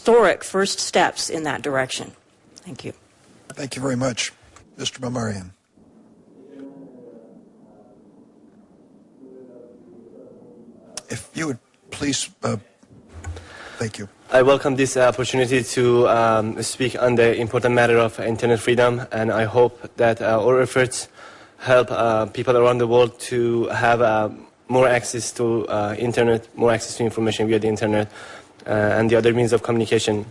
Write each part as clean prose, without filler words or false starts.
historic first steps in that direction. Thank you. Thank you very much. Mr. Mamarian. If you would please, thank you. I welcome this opportunity to speak on the important matter of internet freedom, and I hope that our efforts help people around the world to have more access to internet, more access to information via the internet and the other means of communication.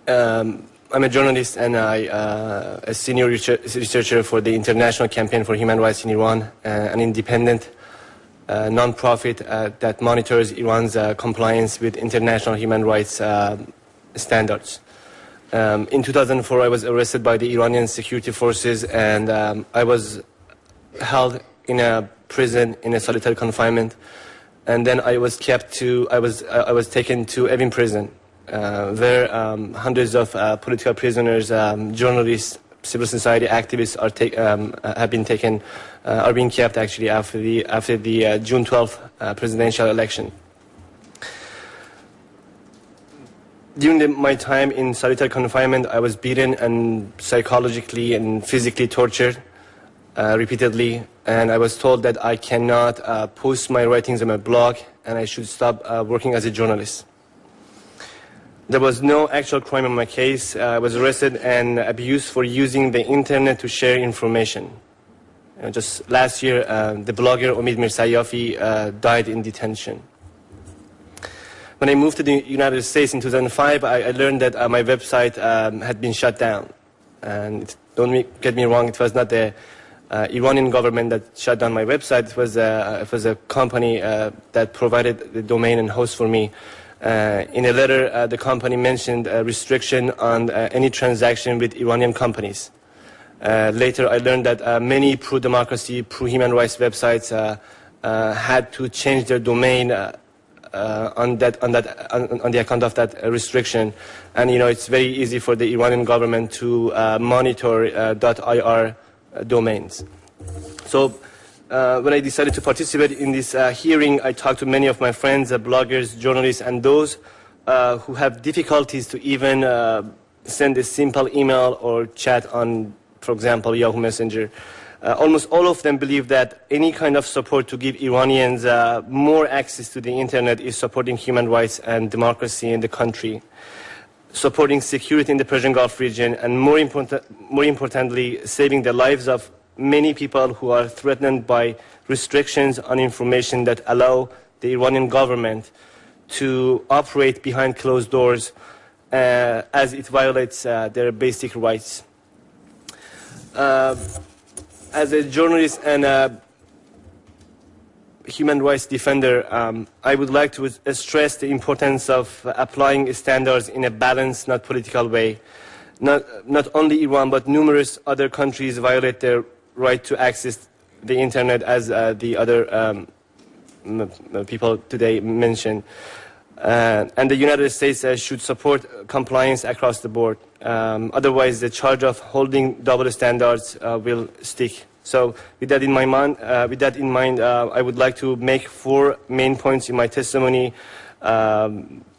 I'm a journalist and a senior researcher for the International Campaign for Human Rights in Iran, an independent non-profit that monitors Iran's compliance with international human rights standards. In 2004, I was arrested by the Iranian security forces, and I was held in a prison in a solitary confinement. And then I was taken to Evin prison, where hundreds of political prisoners, journalists, civil society activists are being kept actually after the June 12th presidential election. During my time in solitary confinement, I was beaten and psychologically and physically tortured repeatedly, and I was told that I cannot post my writings on my blog and I should stop working as a journalist. There was no actual crime in my case. I was arrested and abused for using the internet to share information. Just last year, the blogger Omid Mirsayafi died in detention. When I moved to the United States in 2005, I learned that my website had been shut down. And don't get me wrong, it was not the Iranian government that shut down my website. It was a company that provided the domain and host for me. In a letter, the company mentioned a restriction on any transaction with Iranian companies. Later, I learned that many pro-democracy, pro-human rights websites had to change their domain on the account of that restriction. And it's very easy for the Iranian government to monitor .ir domains. So when I decided to participate in this hearing, I talked to many of my friends, bloggers, journalists, and those who have difficulties to even send a simple email or chat on, for example, Yahoo Messenger. Almost all of them believe that any kind of support to give Iranians more access to the internet is supporting human rights and democracy in the country, supporting security in the Persian Gulf region, and more importantly, saving the lives of many people who are threatened by restrictions on information that allow the Iranian government to operate behind closed doors as it violates their basic rights. As a journalist and a human rights defender, I would like to stress the importance of applying standards in a balanced, not political way. Not only Iran, but numerous other countries violate their right to access the internet, as the other people today mentioned. And the United States should support compliance across the board. Otherwise, the charge of holding double standards will stick. So, with that in mind, I would like to make 4 main points in my testimony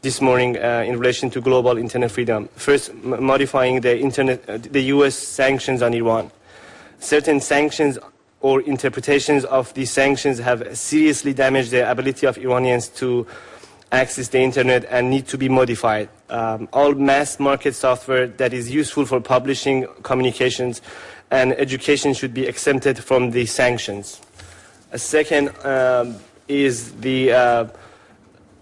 this morning in relation to global internet freedom. First, modifying the U.S. sanctions on Iran. Certain sanctions or interpretations of these sanctions have seriously damaged the ability of Iranians to access the internet and need to be modified. All mass market software that is useful for publishing, communications, and education should be exempted from the sanctions. A second is the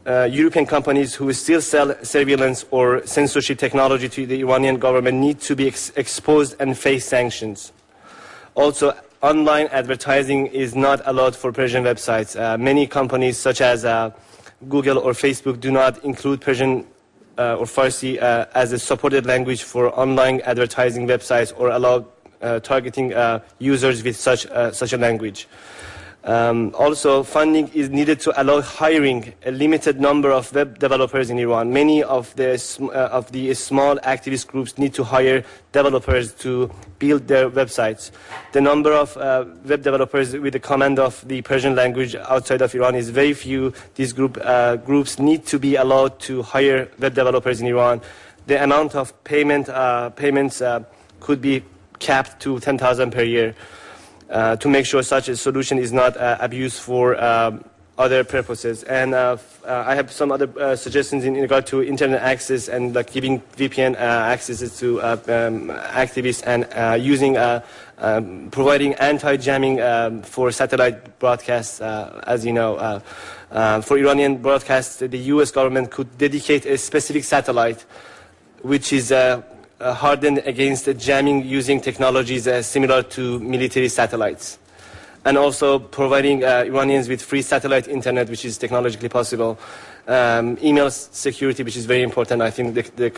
European companies who still sell surveillance or censorship technology to the Iranian government need to be exposed and face sanctions. Also, online advertising is not allowed for Persian websites. Many companies such as Google or Facebook do not include Persian or Farsi as a supported language for online advertising websites or allow targeting users with such a language. Also, funding is needed to allow hiring a limited number of web developers in Iran. Many of the small activist groups need to hire developers to build their websites. The number of web developers with the command of the Persian language outside of Iran is very few. These groups need to be allowed to hire web developers in Iran. The amount of payments could be capped to 10,000 per year. To make sure such a solution is not abused for other purposes. And I have some other suggestions in regard to internet access and like giving VPN accesses to activists and providing anti-jamming for satellite broadcasts. As you know, for Iranian broadcasts, the U.S. government could dedicate a specific satellite which is hardened against jamming using technologies similar to military satellites. And also providing Iranians with free satellite internet, which is technologically possible. Email security, which is very important. I think there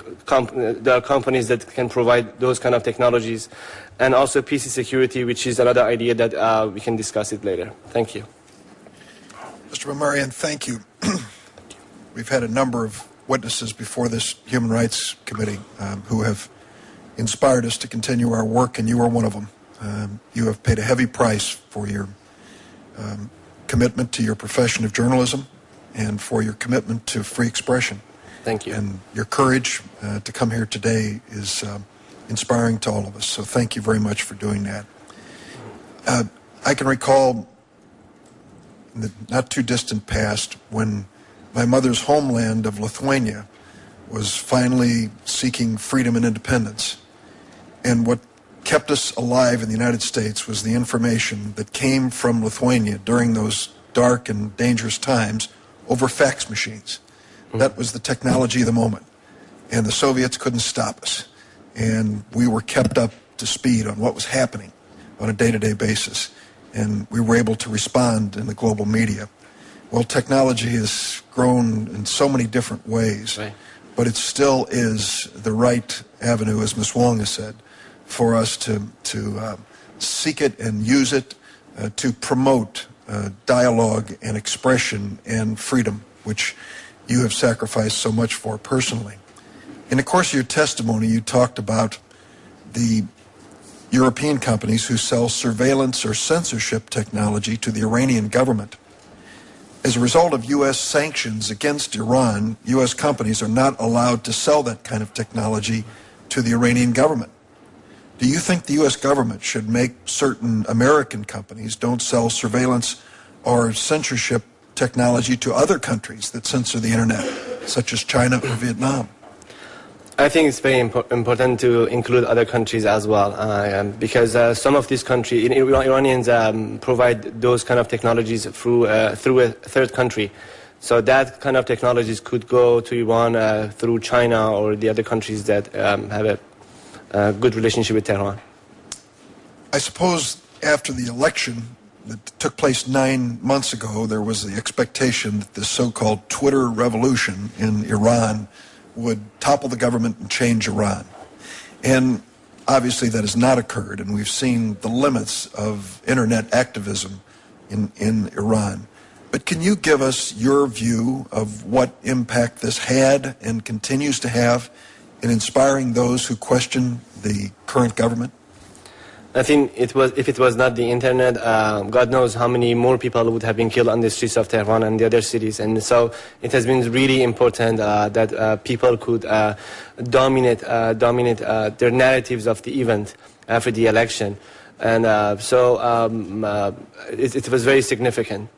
are companies that can provide those kind of technologies. And also PC security, which is another idea that we can discuss it later. Thank you. Mr. Mamarian, thank you. We've had a number of witnesses before this Human Rights Committee who have inspired us to continue our work, and you are one of them. You have paid a heavy price for your commitment to your profession of journalism and for your commitment to free expression. Thank you. And your courage to come here today is inspiring to all of us, so thank you very much for doing that. I can recall in the not too distant past when my mother's homeland of Lithuania was finally seeking freedom and independence. And what kept us alive in the United States was the information that came from Lithuania during those dark and dangerous times over fax machines. That was the technology of the moment. And the Soviets couldn't stop us. And we were kept up to speed on what was happening on a day-to-day basis. And we were able to respond in the global media. Well, technology has grown in so many different ways, right, but it still is the right avenue, as Ms. Wong has said, for us to seek it and use it to promote dialogue and expression and freedom, which you have sacrificed so much for personally. In the course of your testimony, you talked about the European companies who sell surveillance or censorship technology to the Iranian government. As a result of U.S. sanctions against Iran, U.S. companies are not allowed to sell that kind of technology to the Iranian government. Do you think the U.S. government should make certain American companies don't sell surveillance or censorship technology to other countries that censor the internet, such as China or Vietnam? I think it's very important to include other countries as well, because some of these countries, Iranians provide those kind of technologies through a third country. So that kind of technologies could go to Iran through China or the other countries that have a good relationship with Tehran. I suppose after the election that took place 9 months ago, there was the expectation that the so-called Twitter revolution in Iran would topple the government and change Iran. And obviously that has not occurred, and we've seen the limits of internet activism in Iran. But can you give us your view of what impact this had and continues to have in inspiring those who question the current government? I think if it was not the internet, God knows how many more people would have been killed on the streets of Tehran and the other cities. And so it has been really important that people could dominate their narratives of the event after the election. And it was very significant.